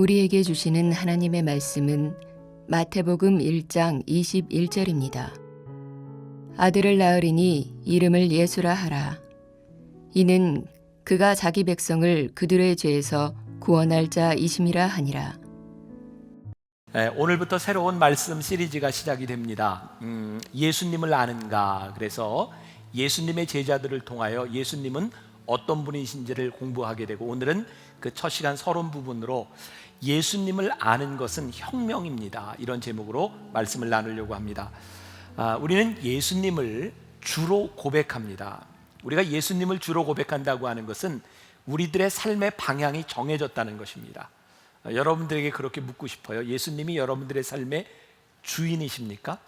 우리에게 주시는 하나님의 말씀은 마태복음 1장 21절입니다. 아들을 낳으리니 이름을 예수라 하라. 이는 그가 자기 백성을 그들의 죄에서 구원할 자이심이라 하니라. 오늘부터 새로운 말씀 시리즈가 시작이 됩니다. 예수님을 아는가? 그래서 예수님의 제자들을 통하여 예수님은 어떤 분이신지를 공부하게 되고, 오늘은 그 첫 시간 서론 부분으로 예수님을 아는 것은 혁명입니다, 이런 제목으로 말씀을 나누려고 합니다. 우리는 예수님을 주로 고백합니다. 우리가 예수님을 주로 고백한다고 하는 것은 우리들의 삶의 방향이 정해졌다는 것입니다. 여러분들에게 그렇게 묻고 싶어요. 예수님이 여러분들의 삶의 주인이십니까?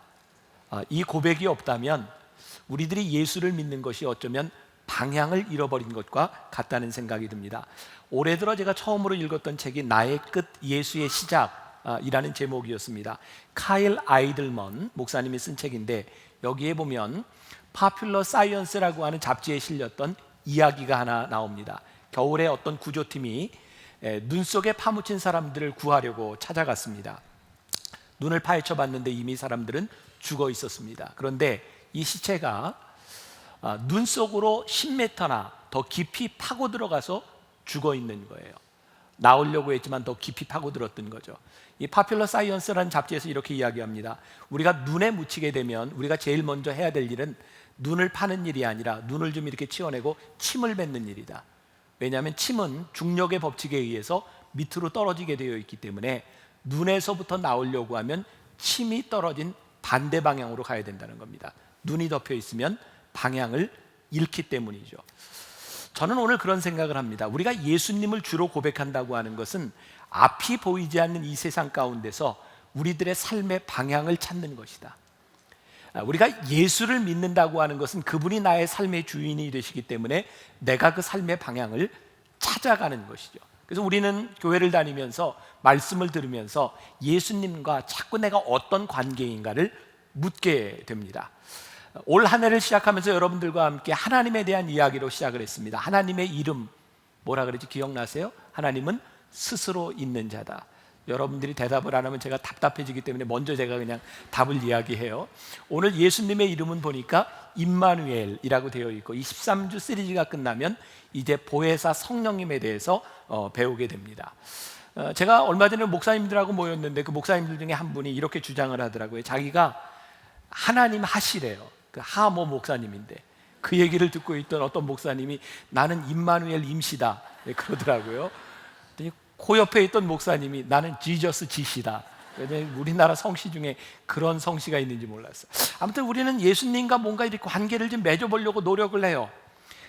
이 고백이 없다면 우리들이 예수를 믿는 것이 어쩌면 방향을 잃어버린 것과 같다는 생각이 듭니다. 올해 들어 제가 처음으로 읽었던 책이 나의 끝 예수의 시작이라는 제목이었습니다. 카일 아이들먼 목사님이 쓴 책인데, 여기에 보면 파퓰러 사이언스라고 하는 잡지에 실렸던 이야기가 하나 나옵니다. 겨울에 어떤 구조팀이 눈 속에 파묻힌 사람들을 구하려고 찾아갔습니다. 눈을 파헤쳐 봤는데 이미 사람들은 죽어 있었습니다. 그런데 이 시체가 눈 속으로 10m나 더 깊이 파고 들어가서 죽어 있는 거예요. 나오려고 했지만 더 깊이 파고 들었던 거죠. 이 파퓰러 사이언스라는 잡지에서 이렇게 이야기합니다. 우리가 눈에 묻히게 되면 우리가 제일 먼저 해야 될 일은 눈을 파는 일이 아니라 눈을 좀 이렇게 치워내고 침을 뱉는 일이다. 왜냐하면 침은 중력의 법칙에 의해서 밑으로 떨어지게 되어 있기 때문에 눈에서부터 나오려고 하면 침이 떨어진 반대 방향으로 가야 된다는 겁니다. 눈이 덮여 있으면 방향을 잃기 때문이죠. 저는 오늘 그런 생각을 합니다. 우리가 예수님을 주로 고백한다고 하는 것은 앞이 보이지 않는 이 세상 가운데서 우리들의 삶의 방향을 찾는 것이다. 우리가 예수를 믿는다고 하는 것은 그분이 나의 삶의 주인이 되시기 때문에 내가 그 삶의 방향을 찾아가는 것이죠. 그래서 우리는 교회를 다니면서 말씀을 들으면서 예수님과 자꾸 내가 어떤 관계인가를 묻게 됩니다. 올 한 해를 시작하면서 여러분들과 함께 하나님에 대한 이야기로 시작을 했습니다. 하나님의 이름 뭐라 그러지 기억나세요? 하나님은 스스로 있는 자다. 여러분들이 대답을 안 하면 제가 답답해지기 때문에 먼저 제가 그냥 답을 이야기해요. 오늘 예수님의 이름은 보니까 임마누엘이라고 되어 있고, 이 13주 시리즈가 끝나면 이제 보혜사 성령님에 대해서 배우게 됩니다. 제가 얼마 전에 목사님들하고 모였는데 그 목사님들 중에 한 분이 이렇게 주장을 하더라고요. 자기가 하나님 하시래요. 그 하모 목사님인데, 그 얘기를 듣고 있던 어떤 목사님이 나는 임마누엘 임시다 그러더라고요. 그 옆에 있던 목사님이 나는 지저스 지시다. 우리나라 성씨 중에 그런 성씨가 있는지 몰랐어요. 아무튼 우리는 예수님과 뭔가 이렇게 관계를 좀 맺어보려고 노력을 해요.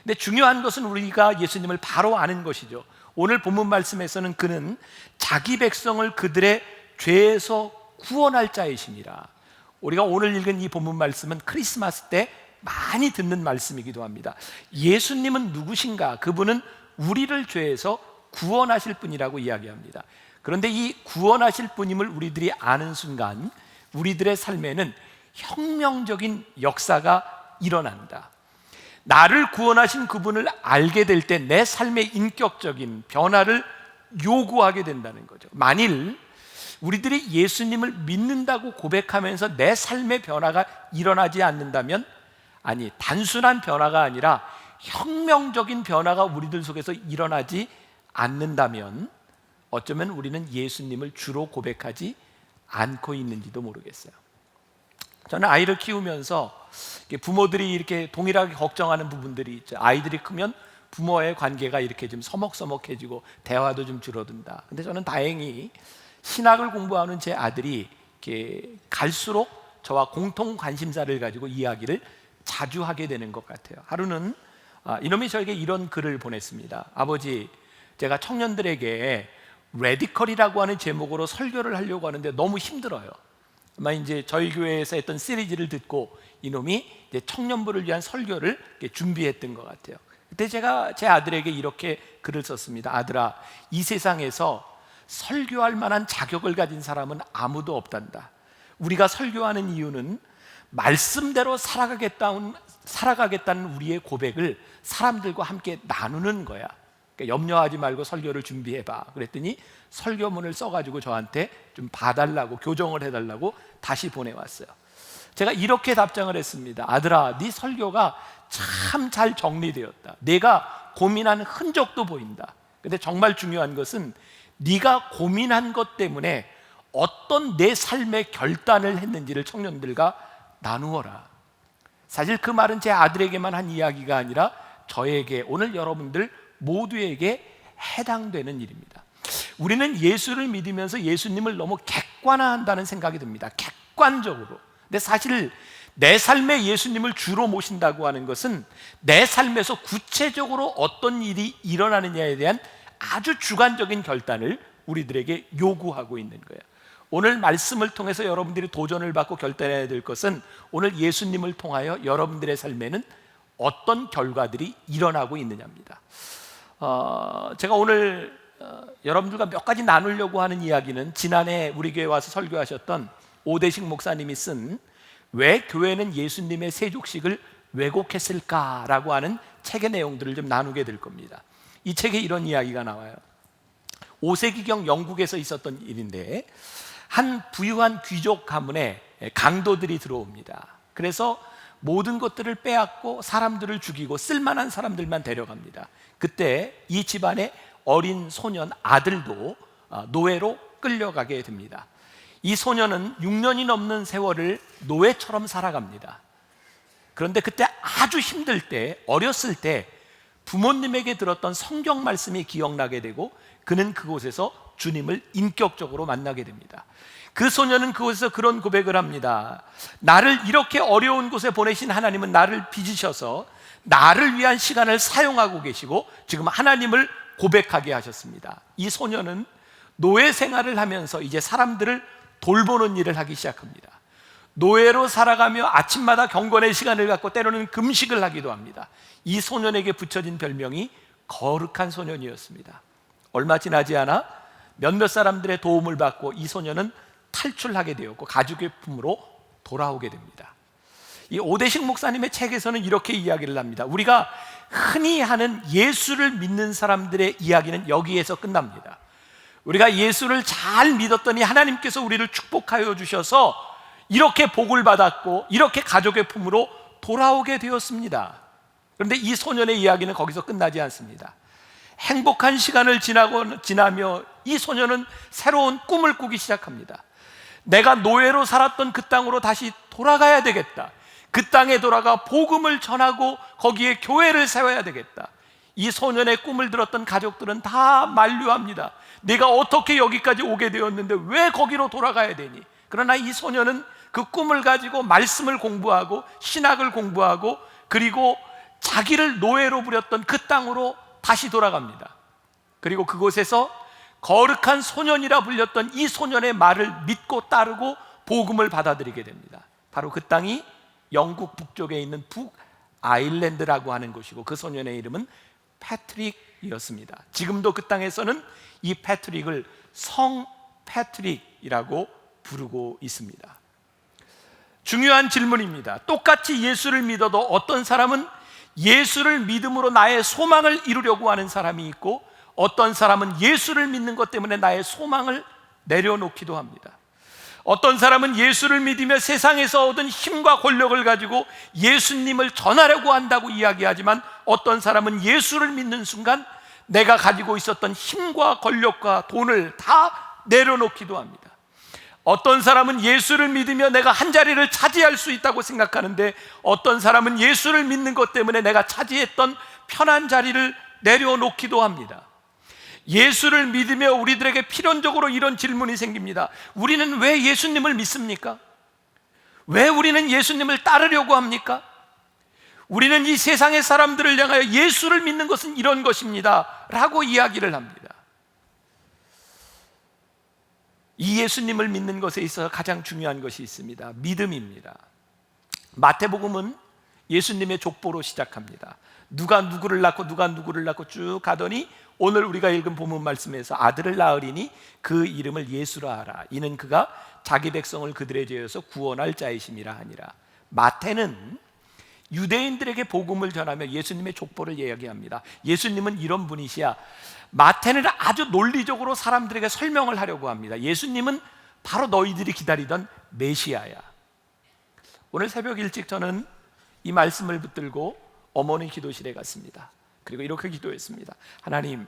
근데 중요한 것은 우리가 예수님을 바로 아는 것이죠. 오늘 본문 말씀에서는 그는 자기 백성을 그들의 죄에서 구원할 자이시니라. 우리가 오늘 읽은 이 본문 말씀은 크리스마스 때 많이 듣는 말씀이기도 합니다. 예수님은 누구신가? 그분은 우리를 죄에서 구원하실 분이라고 이야기합니다. 그런데 이 구원하실 분임을 우리들이 아는 순간 우리들의 삶에는 혁명적인 역사가 일어난다. 나를 구원하신 그분을 알게 될 때 내 삶의 인격적인 변화를 요구하게 된다는 거죠. 만일 우리들이 예수님을 믿는다고 고백하면서 내 삶의 변화가 일어나지 않는다면, 아니 단순한 변화가 아니라 혁명적인 변화가 우리들 속에서 일어나지 않는다면 어쩌면 우리는 예수님을 주로 고백하지 않고 있는지도 모르겠어요. 저는 아이를 키우면서 부모들이 이렇게 동일하게 걱정하는 부분들이 있죠. 아이들이 크면 부모의 관계가 이렇게 좀 서먹서먹해지고 대화도 좀 줄어든다. 근데 저는 다행히 신학을 공부하는 제 아들이 이렇게 갈수록 저와 공통 관심사를 가지고 이야기를 자주 하게 되는 것 같아요. 하루는 이놈이 저에게 이런 글을 보냈습니다. 아버지, 제가 청년들에게 레디컬이라고 하는 제목으로 설교를 하려고 하는데 너무 힘들어요. 아마 이제 저희 교회에서 했던 시리즈를 듣고 이놈이 이제 청년부를 위한 설교를 준비했던 것 같아요. 그때 제가 제 아들에게 이렇게 글을 썼습니다. 아들아, 이 세상에서 설교할 만한 자격을 가진 사람은 아무도 없단다. 우리가 설교하는 이유는 말씀대로 살아가겠다는 우리의 고백을 사람들과 함께 나누는 거야. 그러니까 염려하지 말고 설교를 준비해봐. 그랬더니 설교문을 써가지고 저한테 좀 봐달라고, 교정을 해달라고 다시 보내왔어요. 제가 이렇게 답장을 했습니다. 아들아, 네 설교가 참 잘 정리되었다. 내가 고민한 흔적도 보인다. 근데 정말 중요한 것은 네가 고민한 것 때문에 어떤 내 삶의 결단을 했는지를 청년들과 나누어라. 사실 그 말은 제 아들에게만 한 이야기가 아니라 저에게, 오늘 여러분들 모두에게 해당되는 일입니다. 우리는 예수를 믿으면서 예수님을 너무 객관화한다는 생각이 듭니다. 객관적으로. 근데 사실 내 삶에 예수님을 주로 모신다고 하는 것은 내 삶에서 구체적으로 어떤 일이 일어나느냐에 대한 아주 주관적인 결단을 우리들에게 요구하고 있는 거예요. 오늘 말씀을 통해서 여러분들이 도전을 받고 결단해야 될 것은 오늘 예수님을 통하여 여러분들의 삶에는 어떤 결과들이 일어나고 있느냐입니다. 제가 오늘 여러분들과 몇 가지 나누려고 하는 이야기는 지난해 우리 교회 와서 설교하셨던 오대식 목사님이 쓴 왜 교회는 예수님의 세족식을 왜곡했을까라고 하는 책의 내용들을 좀 나누게 될 겁니다. 이 책에 이런 이야기가 나와요. 5세기경 영국에서 있었던 일인데 한 부유한 귀족 가문에 강도들이 들어옵니다. 그래서 모든 것들을 빼앗고 사람들을 죽이고 쓸만한 사람들만 데려갑니다. 그때 이 집안의 어린 소년 아들도 노예로 끌려가게 됩니다. 이 소년은 6년이 넘는 세월을 노예처럼 살아갑니다. 그런데 그때 아주 힘들 때, 어렸을 때 부모님에게 들었던 성경 말씀이 기억나게 되고 그는 그곳에서 주님을 인격적으로 만나게 됩니다. 그 소년은 그곳에서 그런 고백을 합니다. 나를 이렇게 어려운 곳에 보내신 하나님은 나를 빚으셔서 나를 위한 시간을 사용하고 계시고 지금 하나님을 고백하게 하셨습니다. 이 소년은 노예 생활을 하면서 이제 사람들을 돌보는 일을 하기 시작합니다. 노예로 살아가며 아침마다 경건의 시간을 갖고 때로는 금식을 하기도 합니다. 이 소년에게 붙여진 별명이 거룩한 소년이었습니다. 얼마 지나지 않아 몇몇 사람들의 도움을 받고 이 소년은 탈출하게 되었고 가족의 품으로 돌아오게 됩니다. 이 오대식 목사님의 책에서는 이렇게 이야기를 합니다. 우리가 흔히 하는 예수를 믿는 사람들의 이야기는 여기에서 끝납니다. 우리가 예수를 잘 믿었더니 하나님께서 우리를 축복하여 주셔서 이렇게 복을 받았고 이렇게 가족의 품으로 돌아오게 되었습니다. 그런데 이 소년의 이야기는 거기서 끝나지 않습니다. 행복한 시간을 지나며 이 소년은 새로운 꿈을 꾸기 시작합니다. 내가 노예로 살았던 그 땅으로 다시 돌아가야 되겠다. 그 땅에 돌아가 복음을 전하고 거기에 교회를 세워야 되겠다. 이 소년의 꿈을 들었던 가족들은 다 만류합니다. 내가 어떻게 여기까지 오게 되었는데 왜 거기로 돌아가야 되니? 그러나 이 소년은 그 꿈을 가지고 말씀을 공부하고 신학을 공부하고 그리고 자기를 노예로 부렸던 그 땅으로 다시 돌아갑니다. 그리고 그곳에서 거룩한 소년이라 불렸던 이 소년의 말을 믿고 따르고 복음을 받아들이게 됩니다. 바로 그 땅이 영국 북쪽에 있는 북아일랜드라고 하는 곳이고 그 소년의 이름은 패트릭이었습니다. 지금도 그 땅에서는 이 패트릭을 성 패트릭이라고 부르고 있습니다. 중요한 질문입니다. 똑같이 예수를 믿어도 어떤 사람은 예수를 믿음으로 나의 소망을 이루려고 하는 사람이 있고 어떤 사람은 예수를 믿는 것 때문에 나의 소망을 내려놓기도 합니다. 어떤 사람은 예수를 믿으며 세상에서 얻은 힘과 권력을 가지고 예수님을 전하려고 한다고 이야기하지만 어떤 사람은 예수를 믿는 순간 내가 가지고 있었던 힘과 권력과 돈을 다 내려놓기도 합니다. 어떤 사람은 예수를 믿으며 내가 한 자리를 차지할 수 있다고 생각하는데 어떤 사람은 예수를 믿는 것 때문에 내가 차지했던 편한 자리를 내려놓기도 합니다. 예수를 믿으며 우리들에게 필연적으로 이런 질문이 생깁니다. 우리는 왜 예수님을 믿습니까? 왜 우리는 예수님을 따르려고 합니까? 우리는 이 세상의 사람들을 향하여 예수를 믿는 것은 이런 것입니다 라고 이야기를 합니다. 이 예수님을 믿는 것에 있어서 가장 중요한 것이 있습니다. 믿음입니다. 마태복음은 예수님의 족보로 시작합니다. 누가 누구를 낳고 누가 누구를 낳고 쭉 가더니 오늘 우리가 읽은 본문 말씀에서 아들을 낳으리니 그 이름을 예수라 하라. 이는 그가 자기 백성을 그들의 죄에서 구원할 자이심이라 하니라. 마태는 유대인들에게 복음을 전하며 예수님의 족보를 이야기합니다. 예수님은 이런 분이시야. 마태는 아주 논리적으로 사람들에게 설명을 하려고 합니다. 예수님은 바로 너희들이 기다리던 메시아야. 오늘 새벽 일찍 저는 이 말씀을 붙들고 어머니 기도실에 갔습니다. 그리고 이렇게 기도했습니다. 하나님,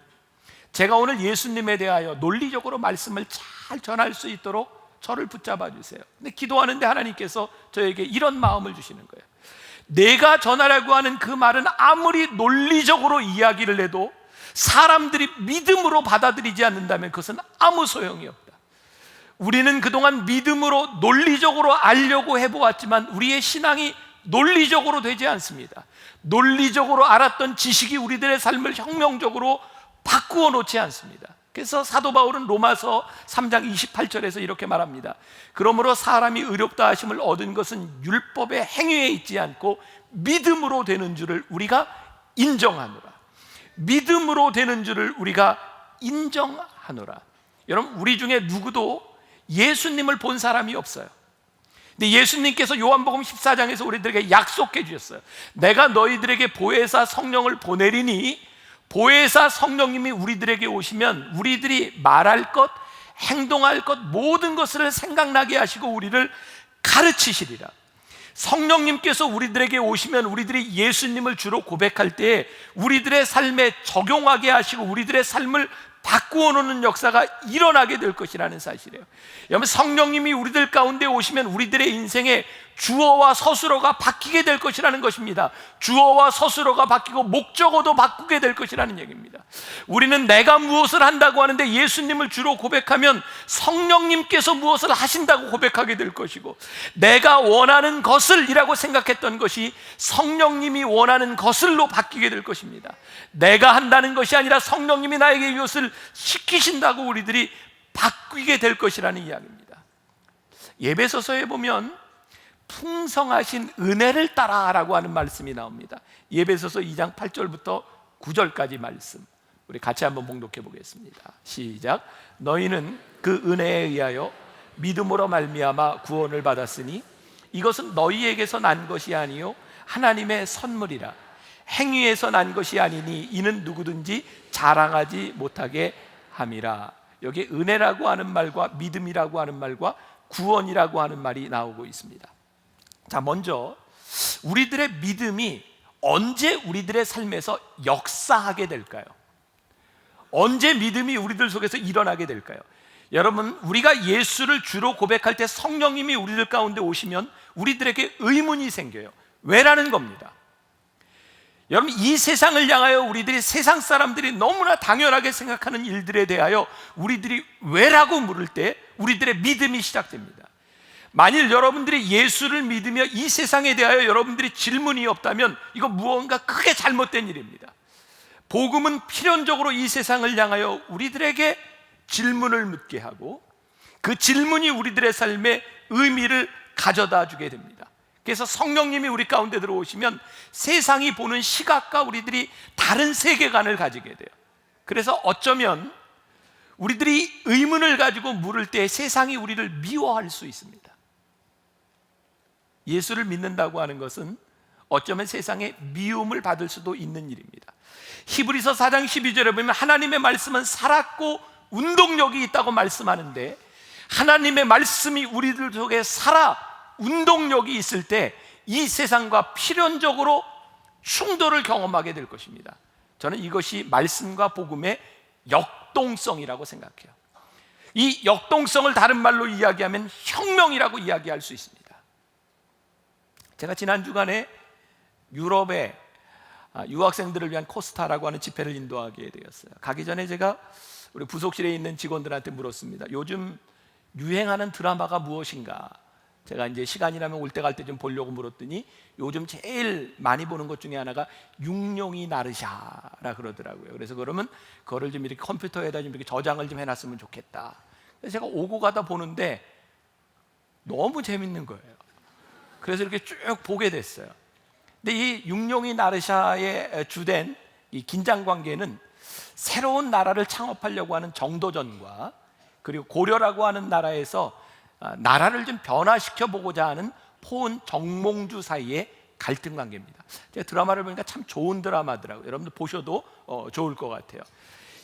제가 오늘 예수님에 대하여 논리적으로 말씀을 잘 전할 수 있도록 저를 붙잡아 주세요. 근데 기도하는데 하나님께서 저에게 이런 마음을 주시는 거예요. 내가 전하려고 하는 그 말은 아무리 논리적으로 이야기를 해도 사람들이 믿음으로 받아들이지 않는다면 그것은 아무 소용이 없다. 우리는 그동안 믿음으로 논리적으로 알려고 해보았지만 우리의 신앙이 논리적으로 되지 않습니다. 논리적으로 알았던 지식이 우리들의 삶을 혁명적으로 바꾸어 놓지 않습니다. 그래서 사도 바울은 로마서 3장 28절에서 이렇게 말합니다. 그러므로 사람이 의롭다 하심을 얻은 것은 율법의 행위에 있지 않고 믿음으로 되는 줄을 우리가 인정하노라. 믿음으로 되는 줄을 우리가 인정하노라. 여러분, 우리 중에 누구도 예수님을 본 사람이 없어요. 근데 예수님께서 요한복음 14장에서 우리들에게 약속해 주셨어요. 내가 너희들에게 보혜사 성령을 보내리니 보혜사 성령님이 우리들에게 오시면 우리들이 말할 것, 행동할 것 모든 것을 생각나게 하시고 우리를 가르치시리라. 성령님께서 우리들에게 오시면 우리들이 예수님을 주로 고백할 때 우리들의 삶에 적용하게 하시고 우리들의 삶을 바꾸어 놓는 역사가 일어나게 될 것이라는 사실이에요. 여러분, 성령님이 우리들 가운데 오시면 우리들의 인생에 주어와 서술어가 바뀌게 될 것이라는 것입니다. 주어와 서술어가 바뀌고 목적어도 바꾸게 될 것이라는 얘기입니다. 우리는 내가 무엇을 한다고 하는데 예수님을 주로 고백하면 성령님께서 무엇을 하신다고 고백하게 될 것이고, 내가 원하는 것을 이라고 생각했던 것이 성령님이 원하는 것을로 바뀌게 될 것입니다. 내가 한다는 것이 아니라 성령님이 나에게 이것을 시키신다고 우리들이 바뀌게 될 것이라는 이야기입니다. 에베소서에 보면 풍성하신 은혜를 따라라고 하는 말씀이 나옵니다. 에베소서 2장 8절부터 9절까지 말씀, 우리 같이 한번 봉독해 보겠습니다. 시작. 너희는 그 은혜에 의하여 믿음으로 말미암아 구원을 받았으니 이것은 너희에게서 난 것이 아니요 하나님의 선물이라. 행위에서 난 것이 아니니 이는 누구든지 자랑하지 못하게 함이라. 여기 은혜라고 하는 말과 믿음이라고 하는 말과 구원이라고 하는 말이 나오고 있습니다. 자, 먼저 우리들의 믿음이 언제 우리들의 삶에서 역사하게 될까요? 언제 믿음이 우리들 속에서 일어나게 될까요? 여러분, 우리가 예수를 주로 고백할 때 성령님이 우리들 가운데 오시면 우리들에게 의문이 생겨요. 왜라는 겁니다. 여러분, 이 세상을 향하여 우리들이 세상 사람들이 너무나 당연하게 생각하는 일들에 대하여 우리들이 왜라고 물을 때 우리들의 믿음이 시작됩니다. 만일 여러분들이 예수를 믿으며 이 세상에 대하여 여러분들이 질문이 없다면 이거 무언가 크게 잘못된 일입니다. 복음은 필연적으로 이 세상을 향하여 우리들에게 질문을 묻게 하고 그 질문이 우리들의 삶에 의미를 가져다 주게 됩니다. 그래서 성령님이 우리 가운데 들어오시면 세상이 보는 시각과 우리들이 다른 세계관을 가지게 돼요. 그래서 어쩌면 우리들이 의문을 가지고 물을 때 세상이 우리를 미워할 수 있습니다. 예수를 믿는다고 하는 것은 어쩌면 세상에 미움을 받을 수도 있는 일입니다. 히브리서 4장 12절에 보면 하나님의 말씀은 살았고 운동력이 있다고 말씀하는데, 하나님의 말씀이 우리들 속에 살아 운동력이 있을 때 이 세상과 필연적으로 충돌을 경험하게 될 것입니다. 저는 이것이 말씀과 복음의 역동성이라고 생각해요. 이 역동성을 다른 말로 이야기하면 혁명이라고 이야기할 수 있습니다. 제가 지난 주간에 유럽에 유학생들을 위한 코스타라고 하는 집회를 인도하게 되었어요. 가기 전에 제가 우리 부속실에 있는 직원들한테 물었습니다. 요즘 유행하는 드라마가 무엇인가? 제가 이제 시간이 나면 올 때 갈 때 좀 보려고 물었더니 요즘 제일 많이 보는 것 중에 하나가 육룡이 나르샤라 그러더라고요. 그래서 그러면 그거를 좀 이렇게 컴퓨터에다 좀 이렇게 저장을 좀 해놨으면 좋겠다. 그래서 제가 오고 가다 보는데 너무 재밌는 거예요. 그래서 이렇게 쭉 보게 됐어요. 근데 이 육룡이 나르샤의 주된 이 긴장 관계는 새로운 나라를 창업하려고 하는 정도전과 그리고 고려라고 하는 나라에서 나라를 좀 변화시켜 보고자 하는 포은 정몽주 사이의 갈등 관계입니다. 제가 드라마를 보니까 참 좋은 드라마더라고요. 여러분들 보셔도 좋을 것 같아요.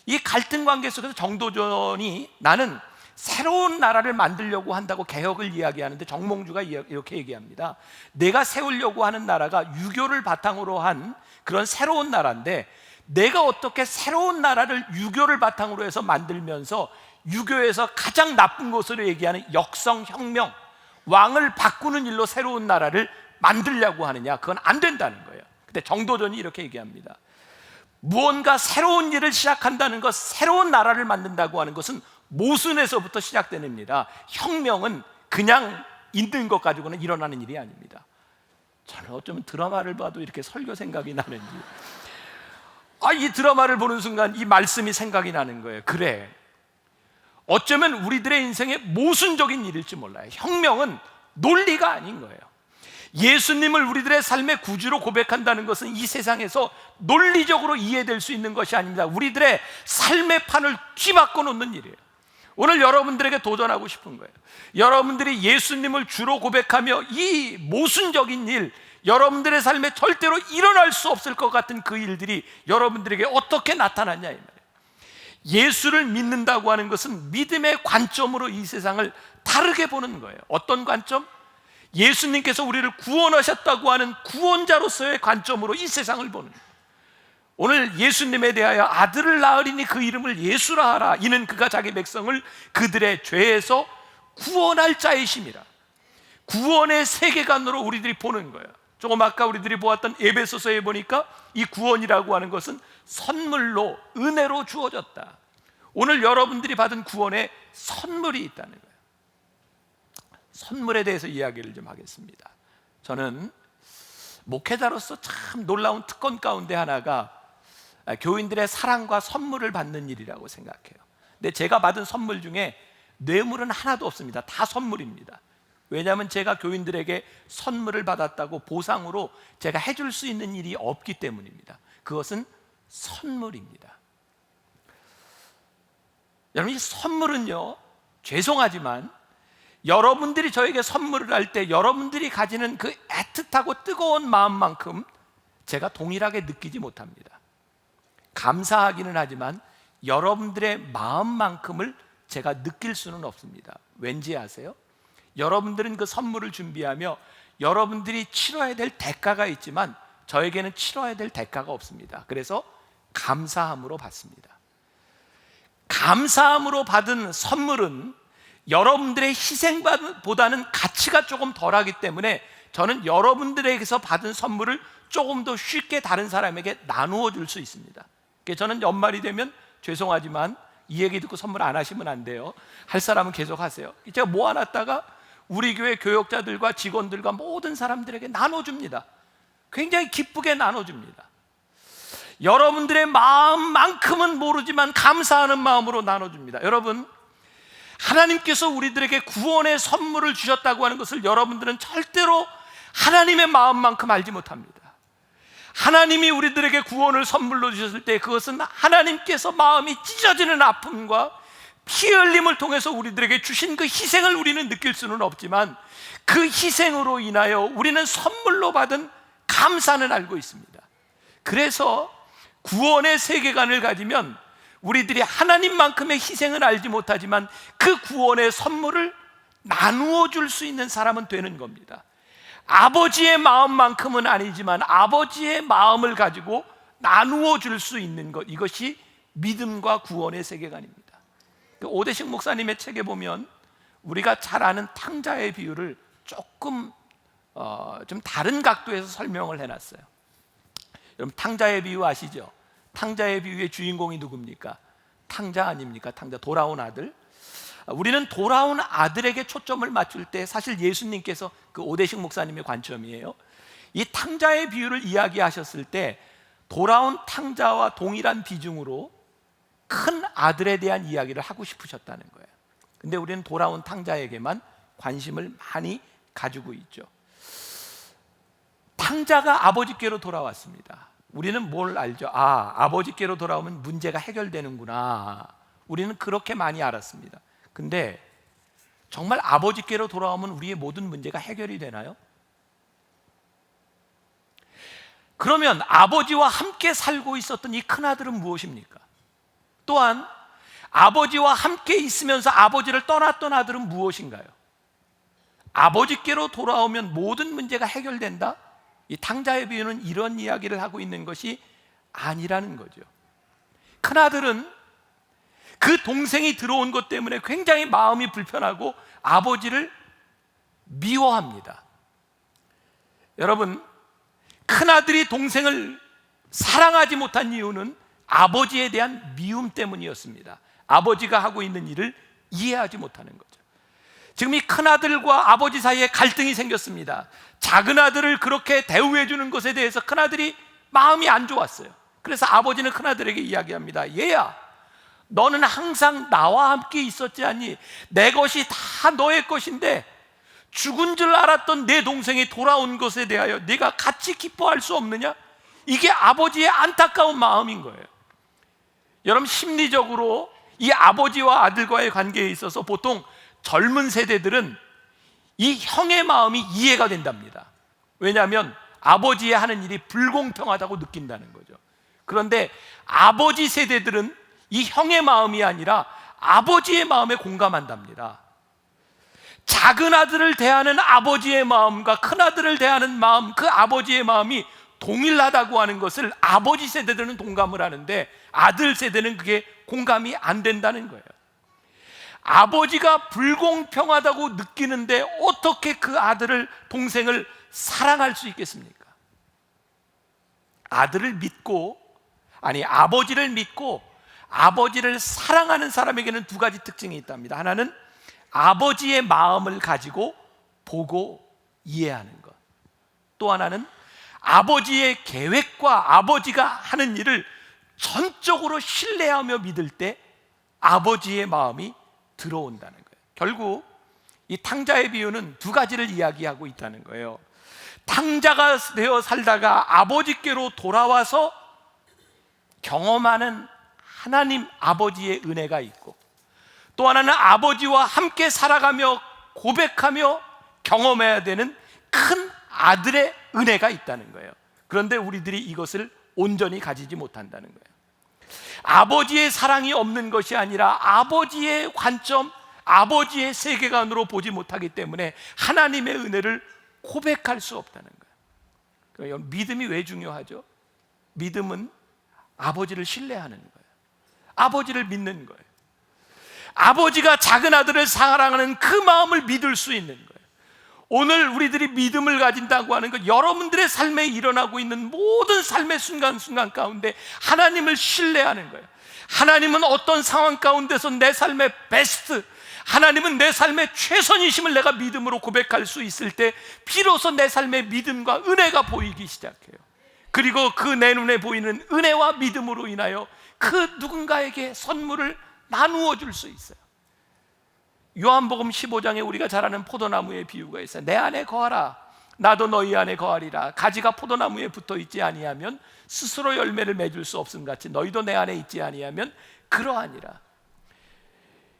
이 갈등 관계 속에서 정도전이 나는 새로운 나라를 만들려고 한다고 개혁을 이야기하는데 정몽주가 이렇게 얘기합니다. 내가 세우려고 하는 나라가 유교를 바탕으로 한 그런 새로운 나라인데, 내가 어떻게 새로운 나라를 유교를 바탕으로 해서 만들면서 유교에서 가장 나쁜 것으로 얘기하는 역성혁명, 왕을 바꾸는 일로 새로운 나라를 만들려고 하느냐, 그건 안 된다는 거예요. 근데 정도전이 이렇게 얘기합니다. 무언가 새로운 일을 시작한다는 것, 새로운 나라를 만든다고 하는 것은 모순에서부터 시작됩니다. 혁명은 그냥 있는 것 가지고는 일어나는 일이 아닙니다. 저는 어쩌면 드라마를 봐도 이렇게 설교 생각이 나는지, 이 드라마를 보는 순간 이 말씀이 생각이 나는 거예요. 그래, 어쩌면 우리들의 인생의 모순적인 일일지 몰라요. 혁명은 논리가 아닌 거예요. 예수님을 우리들의 삶의 구주로 고백한다는 것은 이 세상에서 논리적으로 이해될 수 있는 것이 아닙니다. 우리들의 삶의 판을 뒤바꿔 놓는 일이에요. 오늘 여러분들에게 도전하고 싶은 거예요. 여러분들이 예수님을 주로 고백하며 이 모순적인 일, 여러분들의 삶에 절대로 일어날 수 없을 것 같은 그 일들이 여러분들에게 어떻게 나타났냐 이 말이에요. 예수를 믿는다고 하는 것은 믿음의 관점으로 이 세상을 다르게 보는 거예요. 어떤 관점? 예수님께서 우리를 구원하셨다고 하는 구원자로서의 관점으로 이 세상을 보는 거예요. 오늘 예수님에 대하여 아들을 낳으리니 그 이름을 예수라 하라. 이는 그가 자기 백성을 그들의 죄에서 구원할 자이심이라. 구원의 세계관으로 우리들이 보는 거예요. 조금 아까 우리들이 보았던 에베소서에 보니까 이 구원이라고 하는 것은 선물로, 은혜로 주어졌다. 오늘 여러분들이 받은 구원에 선물이 있다는 거예요. 선물에 대해서 이야기를 좀 하겠습니다. 저는 목회자로서 참 놀라운 특권 가운데 하나가 교인들의 사랑과 선물을 받는 일이라고 생각해요. 근데 제가 받은 선물 중에 뇌물은 하나도 없습니다. 다 선물입니다. 왜냐하면 제가 교인들에게 선물을 받았다고 보상으로 제가 해줄 수 있는 일이 없기 때문입니다. 그것은 선물입니다. 여러분, 이 선물은요, 죄송하지만 여러분들이 저에게 선물을 할 때 여러분들이 가지는 그 애틋하고 뜨거운 마음만큼 제가 동일하게 느끼지 못합니다. 감사하기는 하지만 여러분들의 마음만큼을 제가 느낄 수는 없습니다. 왠지 아세요? 여러분들은 그 선물을 준비하며 여러분들이 치러야 될 대가가 있지만 저에게는 치러야 될 대가가 없습니다. 그래서 감사함으로 받습니다. 감사함으로 받은 선물은 여러분들의 희생보다는 가치가 조금 덜하기 때문에 저는 여러분들에게서 받은 선물을 조금 더 쉽게 다른 사람에게 나누어 줄 수 있습니다. 그래서 저는 연말이 되면 죄송하지만 이 얘기 듣고 선물 안 하시면 안 돼요. 할 사람은 계속 하세요. 제가 모아놨다가 우리 교회 교역자들과 직원들과 모든 사람들에게 나눠줍니다. 굉장히 기쁘게 나눠줍니다. 여러분들의 마음만큼은 모르지만 감사하는 마음으로 나눠줍니다. 여러분, 하나님께서 우리들에게 구원의 선물을 주셨다고 하는 것을 여러분들은 절대로 하나님의 마음만큼 알지 못합니다. 하나님이 우리들에게 구원을 선물로 주셨을 때 그것은 하나님께서 마음이 찢어지는 아픔과 피 흘림을 통해서 우리들에게 주신 그 희생을 우리는 느낄 수는 없지만 그 희생으로 인하여 우리는 선물로 받은 감사는 알고 있습니다. 그래서 구원의 세계관을 가지면 우리들이 하나님만큼의 희생을 알지 못하지만 그 구원의 선물을 나누어 줄 수 있는 사람은 되는 겁니다. 아버지의 마음만큼은 아니지만 아버지의 마음을 가지고 나누어 줄 수 있는 것, 이것이 믿음과 구원의 세계관입니다. 오대식 목사님의 책에 보면 우리가 잘 아는 탕자의 비유를 조금 좀 다른 각도에서 설명을 해놨어요. 여러분, 탕자의 비유 아시죠? 탕자의 비유의 주인공이 누굽니까? 탕자 아닙니까? 탕자, 돌아온 아들. 우리는 돌아온 아들에게 초점을 맞출 때 사실 예수님께서, 그 오대식 목사님의 관점이에요, 이 탕자의 비유를 이야기하셨을 때 돌아온 탕자와 동일한 비중으로 큰 아들에 대한 이야기를 하고 싶으셨다는 거예요. 근데 우리는 돌아온 탕자에게만 관심을 많이 가지고 있죠. 탕자가 아버지께로 돌아왔습니다. 우리는 뭘 알죠? 아버지께로 돌아오면 문제가 해결되는구나. 우리는 그렇게 많이 알았습니다. 근데 정말 아버지께로 돌아오면 우리의 모든 문제가 해결이 되나요? 그러면 아버지와 함께 살고 있었던 이 큰아들은 무엇입니까? 또한 아버지와 함께 있으면서 아버지를 떠났던 아들은 무엇인가요? 아버지께로 돌아오면 모든 문제가 해결된다? 이 탕자의 비유는 이런 이야기를 하고 있는 것이 아니라는 거죠. 큰아들은 그 동생이 들어온 것 때문에 굉장히 마음이 불편하고 아버지를 미워합니다. 여러분, 큰아들이 동생을 사랑하지 못한 이유는 아버지에 대한 미움 때문이었습니다. 아버지가 하고 있는 일을 이해하지 못하는 거죠. 지금 이 큰아들과 아버지 사이에 갈등이 생겼습니다. 작은 아들을 그렇게 대우해 주는 것에 대해서 큰아들이 마음이 안 좋았어요. 그래서 아버지는 큰아들에게 이야기합니다. 얘야, 너는 항상 나와 함께 있었지 않니? 내 것이 다 너의 것인데 죽은 줄 알았던 내 동생이 돌아온 것에 대하여 네가 같이 기뻐할 수 없느냐? 이게 아버지의 안타까운 마음인 거예요. 여러분, 심리적으로 이 아버지와 아들과의 관계에 있어서 보통 젊은 세대들은 이 형의 마음이 이해가 된답니다. 왜냐하면 아버지의 하는 일이 불공평하다고 느낀다는 거죠. 그런데 아버지 세대들은 이 형의 마음이 아니라 아버지의 마음에 공감한답니다. 작은 아들을 대하는 아버지의 마음과 큰 아들을 대하는 마음, 그 아버지의 마음이 동일하다고 하는 것을 아버지 세대들은 동감을 하는데 아들 세대는 그게 공감이 안 된다는 거예요. 아버지가 불공평하다고 느끼는데 어떻게 그 아들을, 동생을 사랑할 수 있겠습니까? 아버지를 믿고 아버지를 사랑하는 사람에게는 두 가지 특징이 있답니다. 하나는 아버지의 마음을 가지고 보고 이해하는 것. 또 하나는 아버지의 계획과 아버지가 하는 일을 전적으로 신뢰하며 믿을 때 아버지의 마음이 들어온다는 거예요. 결국 이 탕자의 비유는 두 가지를 이야기하고 있다는 거예요. 탕자가 되어 살다가 아버지께로 돌아와서 경험하는 하나님 아버지의 은혜가 있고, 또 하나는 아버지와 함께 살아가며 고백하며 경험해야 되는 큰 아들의 은혜가 있다는 거예요. 그런데 우리들이 이것을 온전히 가지지 못한다는 거예요. 아버지의 사랑이 없는 것이 아니라 아버지의 관점, 아버지의 세계관으로 보지 못하기 때문에 하나님의 은혜를 고백할 수 없다는 거예요. 믿음이 왜 중요하죠? 믿음은 아버지를 신뢰하는 거예요. 아버지를 믿는 거예요. 아버지가 작은 아들을 사랑하는 그 마음을 믿을 수 있는 거예요. 오늘 우리들이 믿음을 가진다고 하는 것, 여러분들의 삶에 일어나고 있는 모든 삶의 순간순간 가운데 하나님을 신뢰하는 거예요. 하나님은 어떤 상황 가운데서 내 삶의 베스트, 하나님은 내 삶의 최선이심을 내가 믿음으로 고백할 수 있을 때 비로소 내 삶의 믿음과 은혜가 보이기 시작해요. 그리고 그 내 눈에 보이는 은혜와 믿음으로 인하여 그 누군가에게 선물을 나누어 줄 수 있어요. 요한복음 15장에 우리가 잘 아는 포도나무의 비유가 있어요. 내 안에 거하라, 나도 너희 안에 거하리라. 가지가 포도나무에 붙어 있지 아니하면 스스로 열매를 맺을 수 없음 같이 너희도 내 안에 있지 아니하면 그러하니라.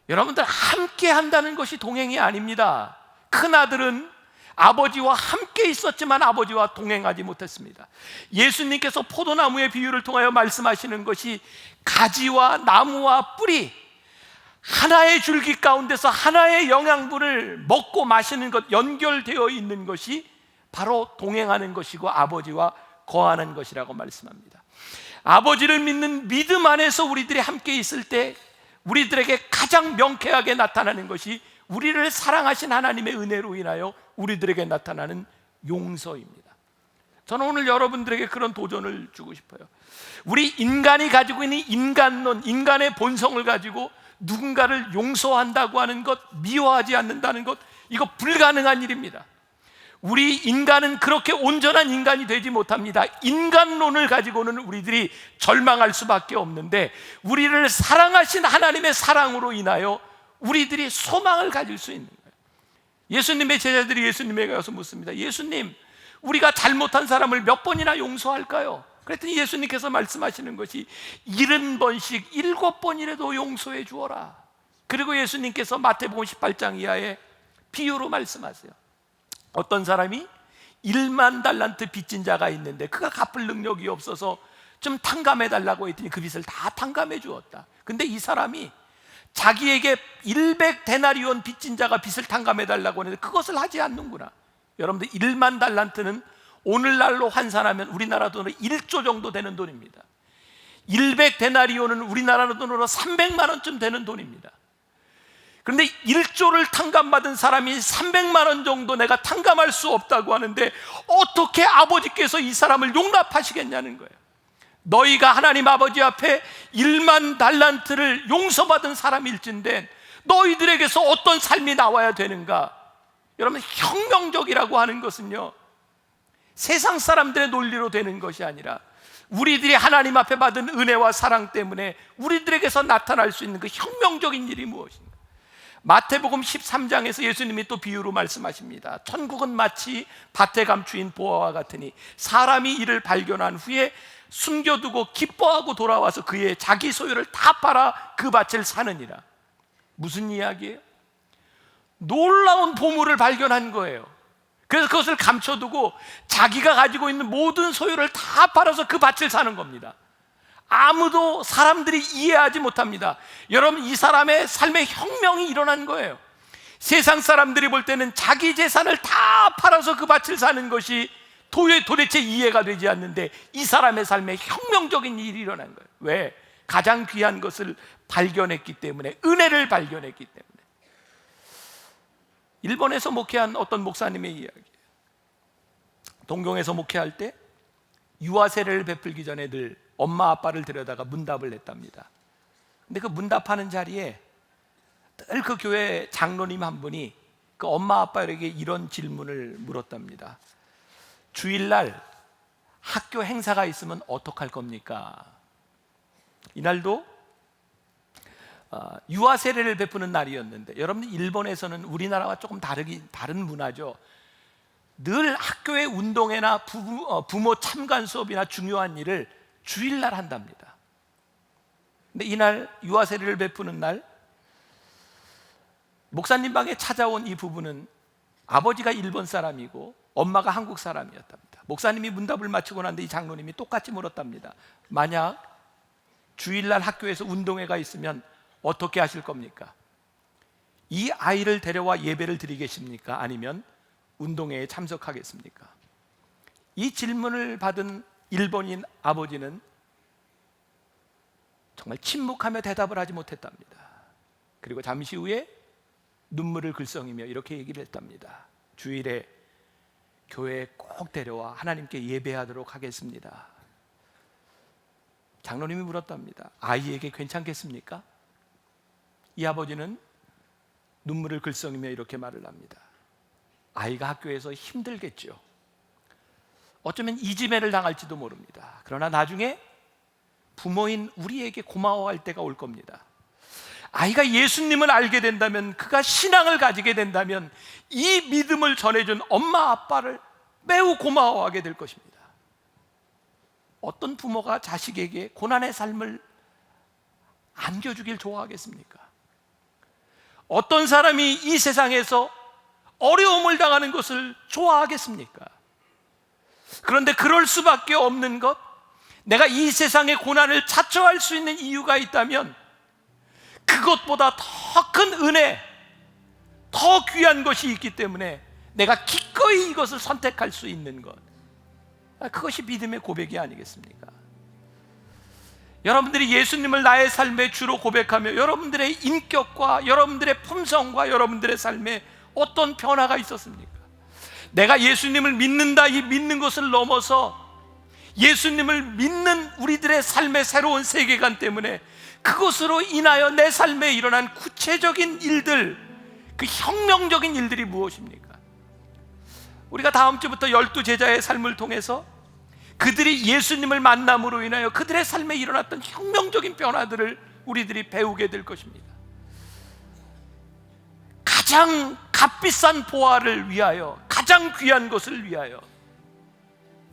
여러분들, 함께 한다는 것이 동행이 아닙니다. 큰아들은 아버지와 함께 있었지만 아버지와 동행하지 못했습니다. 예수님께서 포도나무의 비유를 통하여 말씀하시는 것이 가지와 나무와 뿌리, 하나의 줄기 가운데서 하나의 영양분을 먹고 마시는 것, 연결되어 있는 것이 바로 동행하는 것이고 아버지와 거하는 것이라고 말씀합니다. 아버지를 믿는 믿음 안에서 우리들이 함께 있을 때 우리들에게 가장 명쾌하게 나타나는 것이 우리를 사랑하신 하나님의 은혜로 인하여 우리들에게 나타나는 용서입니다. 저는 오늘 여러분들에게 그런 도전을 주고 싶어요. 우리 인간이 가지고 있는 인간론, 인간의 본성을 가지고 누군가를 용서한다고 하는 것, 미워하지 않는다는 것, 이거 불가능한 일입니다. 우리 인간은 그렇게 온전한 인간이 되지 못합니다. 인간론을 가지고는 우리들이 절망할 수밖에 없는데 우리를 사랑하신 하나님의 사랑으로 인하여 우리들이 소망을 가질 수 있는 거예요. 예수님의 제자들이 예수님에게 가서 묻습니다. 예수님, 우리가 잘못한 사람을 몇 번이나 용서할까요? 그랬더니 예수님께서 말씀하시는 것이 70번씩 7번이라도 용서해 주어라. 그리고 예수님께서 마태복음 18장 이하에 비유로 말씀하세요. 어떤 사람이 1만 달란트 빚진 자가 있는데 그가 갚을 능력이 없어서 좀 탕감해 달라고 했더니 그 빚을 다 탕감해 주었다. 근데 이 사람이 자기에게 100데나리온 빚진 자가 빚을 탕감해 달라고 하는데 그것을 하지 않는구나. 여러분들 1만 달란트는 오늘날로 환산하면 우리나라 돈으로 1조 정도 되는 돈입니다. 100데나리온은 우리나라 돈으로 300만 원쯤 되는 돈입니다. 그런데 1조를 탕감받은 사람이 300만 원 정도 내가 탕감할 수 없다고 하는데 어떻게 아버지께서 이 사람을 용납하시겠냐는 거예요. 너희가 하나님 아버지 앞에 1만 달란트를 용서받은 사람일진데 너희들에게서 어떤 삶이 나와야 되는가? 여러분, 혁명적이라고 하는 것은요, 세상 사람들의 논리로 되는 것이 아니라 우리들이 하나님 앞에 받은 은혜와 사랑 때문에 우리들에게서 나타날 수 있는 그 혁명적인 일이 무엇인가? 마태복음 13장에서 예수님이 또 비유로 말씀하십니다. 천국은 마치 밭에 감추인 보화와 같으니 사람이 이를 발견한 후에 숨겨두고 기뻐하고 돌아와서 그의 자기 소유를 다 팔아 그 밭을 사느니라. 무슨 이야기예요? 놀라운 보물을 발견한 거예요. 그래서 그것을 감춰두고 자기가 가지고 있는 모든 소유를 다 팔아서 그 밭을 사는 겁니다. 아무도 사람들이 이해하지 못합니다. 여러분, 이 사람의 삶의 혁명이 일어난 거예요. 세상 사람들이 볼 때는 자기 재산을 다 팔아서 그 밭을 사는 것이 도대체 이해가 되지 않는데 이 사람의 삶에 혁명적인 일이 일어난 거예요. 왜? 가장 귀한 것을 발견했기 때문에, 은혜를 발견했기 때문에. 일본에서 목회한 어떤 목사님의 이야기예요. 동경에서 목회할 때 유아 세례를 베풀기 전에 늘 엄마 아빠를 데려다가 문답을 했답니다. 근데 그 문답하는 자리에 늘 그 교회 장로님 한 분이 그 엄마 아빠에게 이런 질문을 물었답니다. 주일날 학교 행사가 있으면 어떡할 겁니까? 이날도 유아 세례를 베푸는 날이었는데, 여러분, 일본에서는 우리나라와 조금 다른 문화죠. 늘 학교의 운동회나 부모 참관 수업이나 중요한 일을 주일날 한답니다. 근데 이날 유아 세례를 베푸는 날 목사님 방에 찾아온 이 부부는 아버지가 일본 사람이고 엄마가 한국 사람이었답니다. 목사님이 문답을 마치고 난 뒤 이 장로님이 똑같이 물었답니다. 만약 주일날 학교에서 운동회가 있으면 어떻게 하실 겁니까? 이 아이를 데려와 예배를 드리겠습니까? 아니면 운동회에 참석하겠습니까? 이 질문을 받은 일본인 아버지는 정말 침묵하며 대답을 하지 못했답니다. 그리고 잠시 후에 눈물을 글썽이며 이렇게 얘기를 했답니다. 주일에 교회에 꼭 데려와 하나님께 예배하도록 하겠습니다. 장로님이 물었답니다. 아이에게 괜찮겠습니까? 이 아버지는 눈물을 글썽이며 이렇게 말을 합니다. 아이가 학교에서 힘들겠죠. 어쩌면 이지매를 당할지도 모릅니다. 그러나 나중에 부모인 우리에게 고마워할 때가 올 겁니다. 아이가 예수님을 알게 된다면, 그가 신앙을 가지게 된다면 이 믿음을 전해준 엄마 아빠를 매우 고마워하게 될 것입니다. 어떤 부모가 자식에게 고난의 삶을 안겨주길 좋아하겠습니까? 어떤 사람이 이 세상에서 어려움을 당하는 것을 좋아하겠습니까? 그런데 그럴 수밖에 없는 것, 내가 이 세상의 고난을 자초할 수 있는 이유가 있다면 그것보다 더 큰 은혜, 더 귀한 것이 있기 때문에 내가 기꺼이 이것을 선택할 수 있는 것, 그것이 믿음의 고백이 아니겠습니까? 여러분들이 예수님을 나의 삶의 주로 고백하며 여러분들의 인격과 여러분들의 품성과 여러분들의 삶에 어떤 변화가 있었습니까? 내가 예수님을 믿는다, 이 믿는 것을 넘어서 예수님을 믿는 우리들의 삶의 새로운 세계관 때문에 그것으로 인하여 내 삶에 일어난 구체적인 일들, 그 혁명적인 일들이 무엇입니까? 우리가 다음 주부터 12제자의 삶을 통해서 그들이 예수님을 만남으로 인하여 그들의 삶에 일어났던 혁명적인 변화들을 우리들이 배우게 될 것입니다. 가장 값비싼 보화를 위하여, 가장 귀한 것을 위하여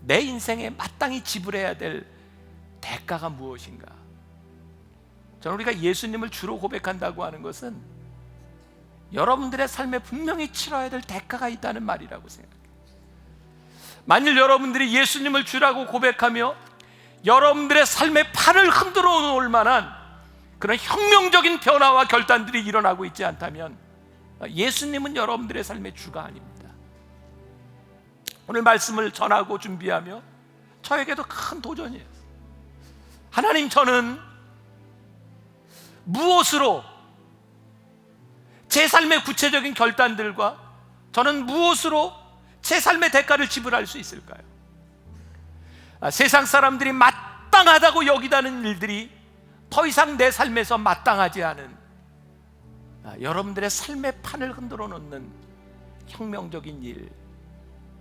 내 인생에 마땅히 지불해야 될 대가가 무엇인가? 저는 우리가 예수님을 주로 고백한다고 하는 것은 여러분들의 삶에 분명히 치러야 될 대가가 있다는 말이라고 생각해요. 만일 여러분들이 예수님을 주라고 고백하며 여러분들의 삶의 판을 흔들어 놓을 만한 그런 혁명적인 변화와 결단들이 일어나고 있지 않다면 예수님은 여러분들의 삶의 주가 아닙니다. 오늘 말씀을 전하고 준비하며 저에게도 큰 도전이에요. 하나님, 저는 무엇으로 제 삶의 구체적인 결단들과 저는 무엇으로 제 삶의 대가를 지불할 수 있을까요? 세상 사람들이 마땅하다고 여기다는 일들이 더 이상 내 삶에서 마땅하지 않은 여러분들의 삶의 판을 흔들어 놓는 혁명적인 일,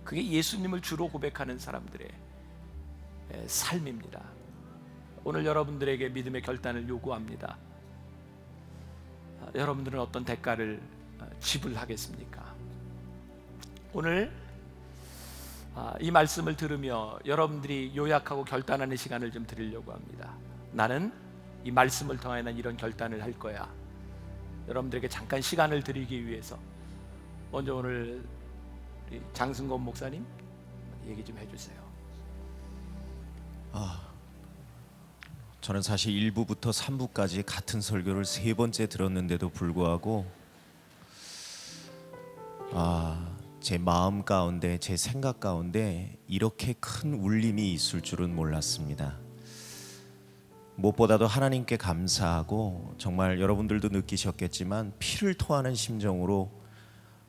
그게 예수님을 주로 고백하는 사람들의 삶입니다. 오늘 여러분들에게 믿음의 결단을 요구합니다. 여러분들은 어떤 대가를 지불하겠습니까? 오늘 이 말씀을 들으며 여러분들이 요약하고 결단하는 시간을 좀 드리려고 합니다. 나는 이 말씀을 통해 난 이런 결단을 할 거야. 여러분들에게 잠깐 시간을 드리기 위해서 먼저 오늘 장승건 목사님 얘기 좀 해주세요. 저는 사실 1부부터 3부까지 같은 설교를 3번째 들었는데도 불구하고 제 마음 가운데, 제 생각 가운데 이렇게 큰 울림이 있을 줄은 몰랐습니다. 무엇보다도 하나님께 감사하고, 정말 여러분들도 느끼셨겠지만 피를 토하는 심정으로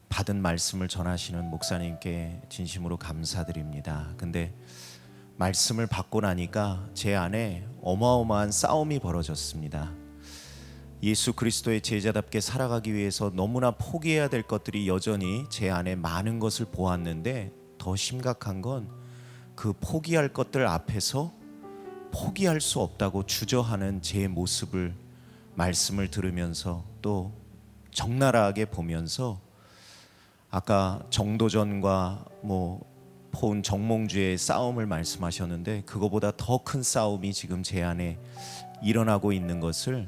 받은 말씀을 전하시는 목사님께 진심으로 감사드립니다. 근데 말씀을 받고 나니까 제 안에 어마어마한 싸움이 벌어졌습니다. 예수 그리스도의 제자답게 살아가기 위해서 너무나 포기해야 될 것들이 여전히 제 안에 많은 것을 보았는데, 더 심각한 건 그 포기할 것들 앞에서 포기할 수 없다고 주저하는 제 모습을 말씀을 들으면서 또 적나라하게 보면서, 아까 정도전과 포운 정몽주의 싸움을 말씀하셨는데 그거보다 더 큰 싸움이 지금 제 안에 일어나고 있는 것을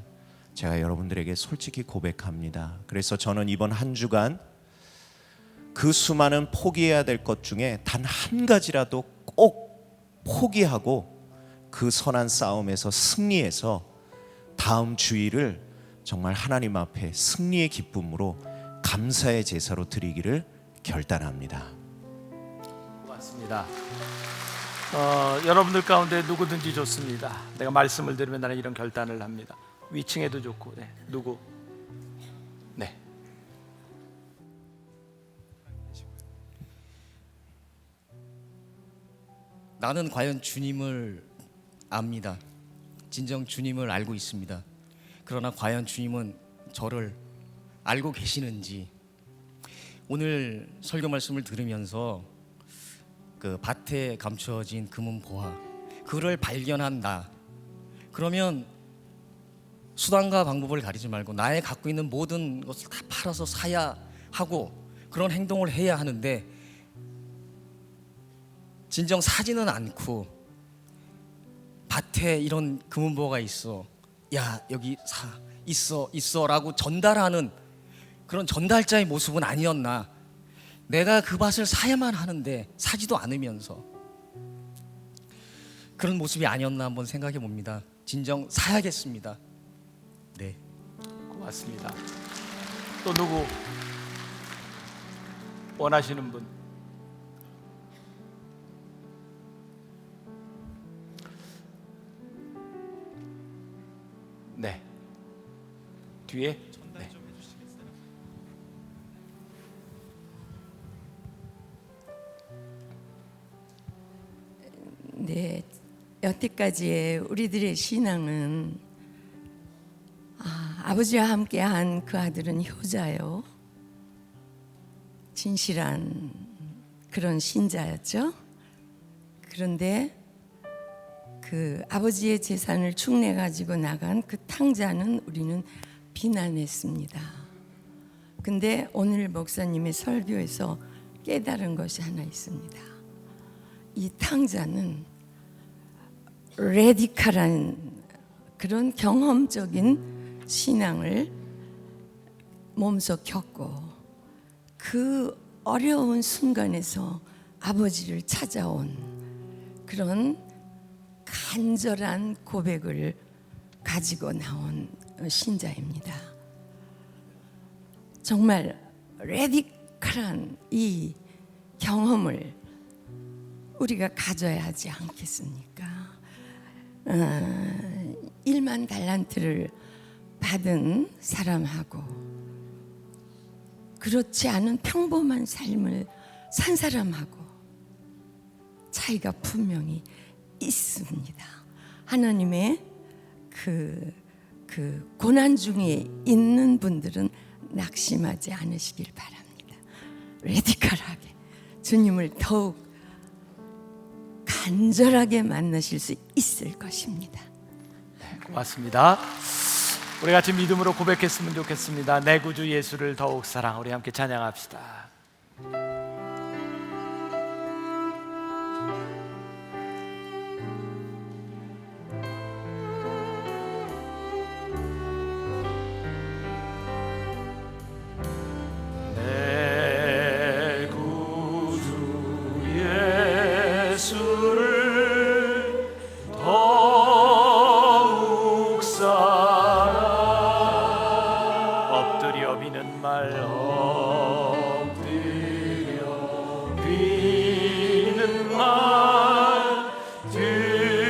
제가 여러분들에게 솔직히 고백합니다. 그래서 저는 이번 한 주간 그 수많은 포기해야 될 것 중에 단 한 가지라도 꼭 포기하고 그 선한 싸움에서 승리해서 다음 주일을 정말 하나님 앞에 승리의 기쁨으로 감사의 제사로 드리기를 결단합니다. 고맙습니다. 여러분들 가운데 누구든지 좋습니다. 내가 말씀을 들으면 나는 이런 결단을 합니다. 위층에도 좋고, 누구? 네. 나는 과연 주님을 압니다. 진정 주님을 알고 있습니다. 그러나 과연 주님은 저를 알고 계시는지, 오늘 설교 말씀을 들으면서 그 밭에 감추어진 금은 보화, 그를 발견한 나, 그러면 수단과 방법을 가리지 말고 나의 갖고 있는 모든 것을 다 팔아서 사야 하고 그런 행동을 해야 하는데, 진정 사지는 않고 밭에 이런 금은보화가 있어, 야 여기 사, 있어 라고 전달하는 그런 전달자의 모습은 아니었나. 내가 그 밭을 사야만 하는데 사지도 않으면서 그런 모습이 아니었나 한번 생각해 봅니다. 진정 사야겠습니다. 네, 고맙습니다. 또 누구 원하시는 분? 네, 뒤에. 네. 네, 여태까지의 우리들의 신앙은 아버지와 함께한 그 아들은 효자요, 진실한 그런 신자였죠. 그런데 그 아버지의 재산을 축내 가지고 나간 그 탕자는 우리는 비난했습니다. 근데 오늘 목사님의 설교에서 깨달은 것이 하나 있습니다. 이 탕자는 레디컬한 그런 경험적인 신앙을 몸소 겪고 그 어려운 순간에서 아버지를 찾아온 그런 간절한 고백을 가지고 나온 신자입니다. 정말 레디컬한 이 경험을 우리가 가져야 하지 않겠습니까? 1만 달란트를 받은 사람하고 그렇지 않은 평범한 삶을 산 사람하고 차이가 분명히 있습니다. 하나님의 그 고난 중에 있는 분들은 낙심하지 않으시길 바랍니다. 레디컬하게 주님을 더욱 간절하게 만나실 수 있을 것입니다. 고맙습니다. 우리 같이 믿음으로 고백했으면 좋겠습니다. 내 구주 예수를 더욱 사랑. 우리 함께 찬양합시다. 내 구주 예수를 더욱 사랑. 엎드려 비는 말 엎드려 비는 말 들으소서.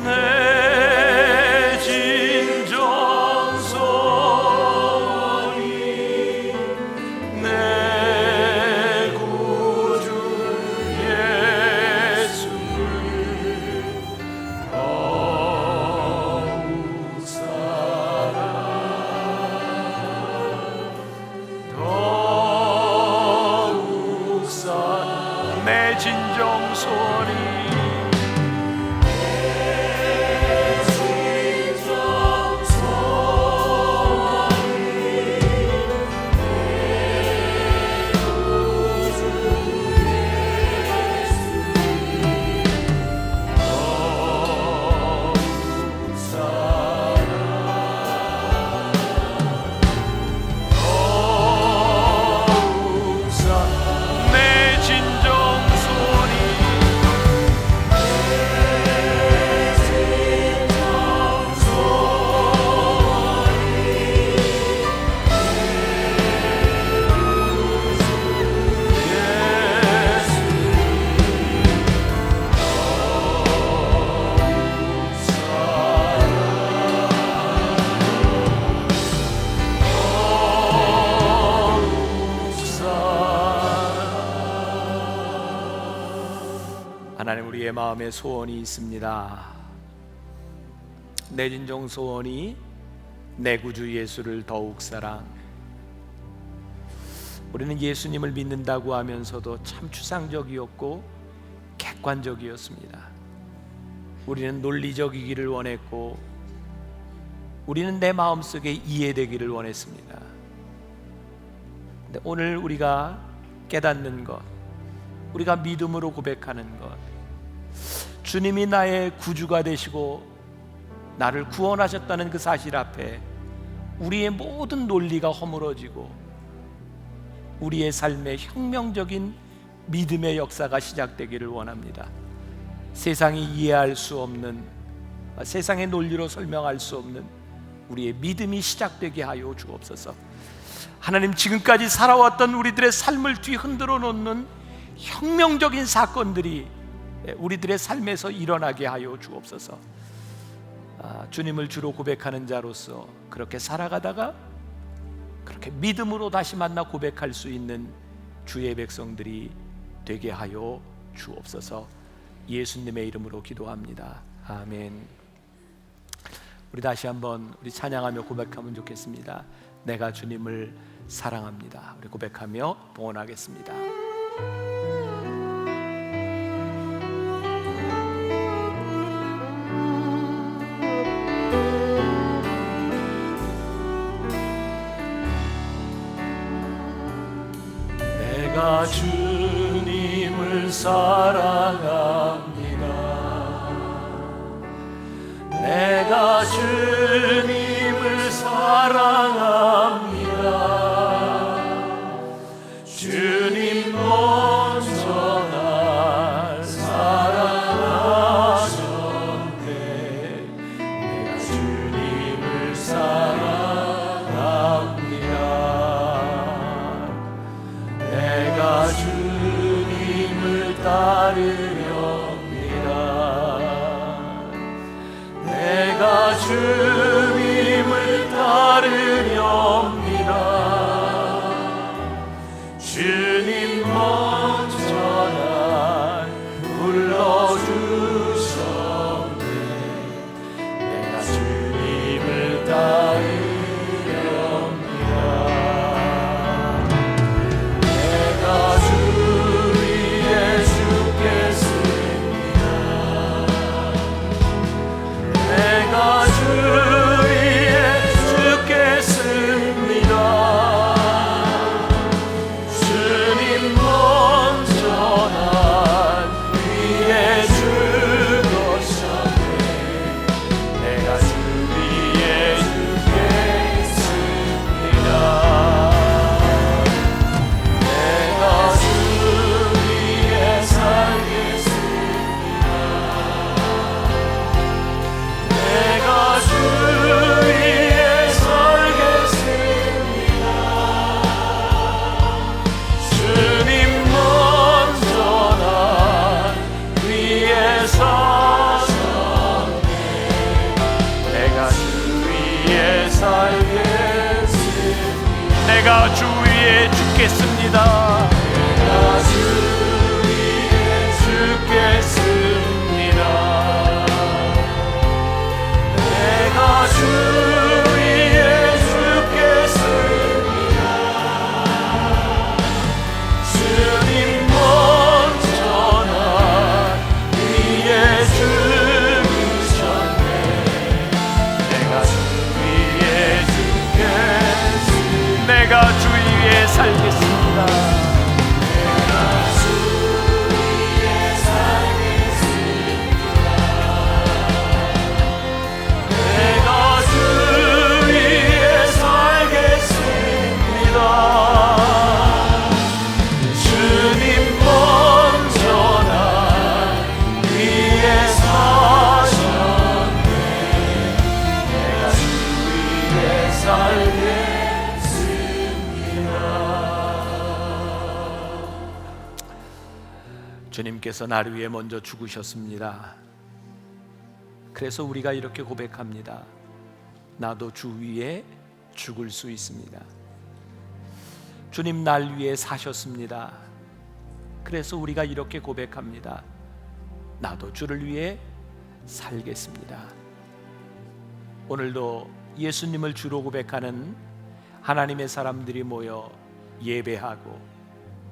내 진정소원이 내 구주 예수를 더욱 사랑 더욱 사랑. 내 진정소원이 내 진정소원이 하나님, 우리의 마음에 소원이 있습니다. 내 진정 소원이 내 구주 예수를 더욱 사랑. 우리는 예수님을 믿는다고 하면서도 참 추상적이었고 객관적이었습니다. 우리는 논리적이기를 원했고 우리는 내 마음속에 이해되기를 원했습니다. 근데 오늘 우리가 깨닫는 것, 우리가 믿음으로 고백하는 것, 주님이 나의 구주가 되시고 나를 구원하셨다는 그 사실 앞에 우리의 모든 논리가 허물어지고 우리의 삶에 혁명적인 믿음의 역사가 시작되기를 원합니다. 세상이 이해할 수 없는, 세상의 논리로 설명할 수 없는 우리의 믿음이 시작되게 하여 주옵소서. 하나님, 지금까지 살아왔던 우리들의 삶을 뒤흔들어 놓는 혁명적인 사건들이 우리들의 삶에서 일어나게 하여 주옵소서. 주님을 주로 고백하는 자로서 그렇게 살아가다가 그렇게 믿음으로 다시 만나 고백할 수 있는 주의 백성들이 되게 하여 주옵소서. 예수님의 이름으로 기도합니다. 아멘. 우리 다시 한번 우리 찬양하며 고백하면 좋겠습니다. 내가 주님을 사랑합니다. 우리 고백하며 봉헌하겠습니다. 내가 주님을 사랑합니다. 내가 주님을 사랑합니다. 내가 주 위에 죽겠습니다. 내가 주 위에 죽겠습니다. 내가 주 위에 죽겠습니다. 주님 먼저 날 위에 죽으셨네. 내가 주 위에 죽겠습니다. 내가 주 위에 살겠습니다. 내가 주 위에 살겠습니다. 내가 주 위에 살겠습니다. 주님 먼저 날 위에 사셨네. 내가 주 위에 살겠습니다. 주님께서 나를 위해 먼저 죽으셨습니다. 그래서 우리가 이렇게 고백합니다. 나도 주 위에 죽을 수 있습니다. 주님 날 위해 사셨습니다. 그래서 우리가 이렇게 고백합니다. 나도 주를 위해 살겠습니다. 오늘도 예수님을 주로 고백하는 하나님의 사람들이 모여 예배하고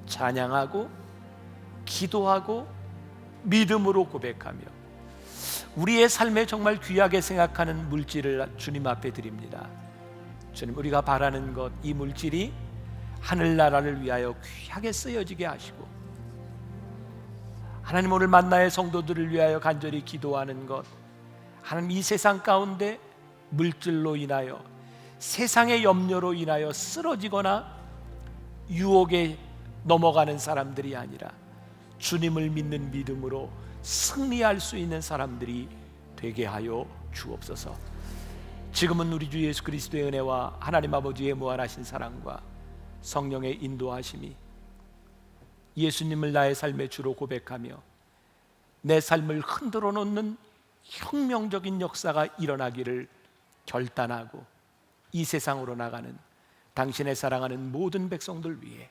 찬양하고 기도하고 믿음으로 고백하며 우리의 삶에 정말 귀하게 생각하는 물질을 주님 앞에 드립니다. 주님, 우리가 바라는 것, 이 물질이 하늘나라를 위하여 귀하게 쓰여지게 하시고, 하나님 오늘 만나의 성도들을 위하여 간절히 기도하는 것, 하나님 이 세상 가운데 물질로 인하여, 세상의 염려로 인하여 쓰러지거나 유혹에 넘어가는 사람들이 아니라 주님을 믿는 믿음으로 승리할 수 있는 사람들이 되게 하여 주옵소서. 지금은 우리 주 예수 그리스도의 은혜와 하나님 아버지의 무한하신 사랑과 성령의 인도하심이 예수님을 나의 삶의 주로 고백하며 내 삶을 흔들어 놓는 혁명적인 역사가 일어나기를 결단하고 이 세상으로 나가는 당신의 사랑하는 모든 백성들 위해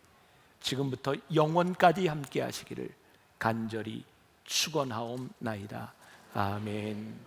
지금부터 영원까지 함께 하시기를 간절히 축원하옵나이다. 아멘.